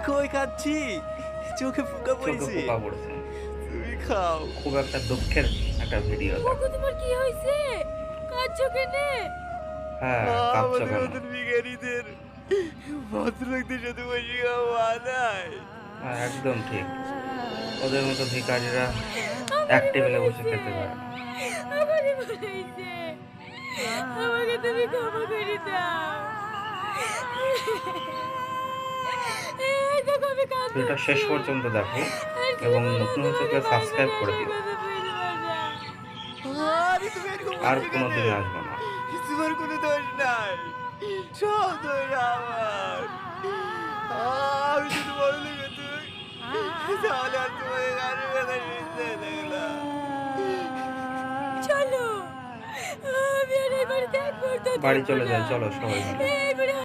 কই কাচ্ছি, চোখে ফুকা চোখে পড়েছে। পোকা পড়েছে। তুমি খাও। খুব একটা দুঃখের একটা ভিডিও দেখ। ওগো তোমার কি হয়েছে? কাঁদছো কেনে? হ্যাঁ, কাঁদছো আমাদের কেন? মতন ভিখারিদের ভদ্রলোকদের সাথে বসে খাওয়া মানায়? হ্যাঁ, একদম ঠিক। ওদের মতো ভিখারিরা এক আমারই ভুল টেবিলে বসে হয়েছে, খেতে পারে না। আমারই ভুল হয়েছে, আমাকে তুমি ক্ষমা করে দাও। এই দেখো আমি ভিডিওটা শেষ কাঁদছি, পর্যন্ত দেখো আর এবং জীবনে নতুন হয়ে তোমাকে থাকলে বারবার সাবস্ক্রাইব করে এসব দিও। কথা বলবো না। আরে তুমি এরকম আর করছো কেন? কোনোদিন আসবো না। তোমার কোনো দোষ নাই, সব দোষ আমার। আমি যদি বড় লোক হতুম, তাহলে আর তোমাকে কারোর কথা শুনতে হতো না। চলো, আমি আর এই বাড়িতে এক মুহূর্ত বাড়ি থাকবো চলে না। যাই, চলো সবাই মিলে। এই বাড়ি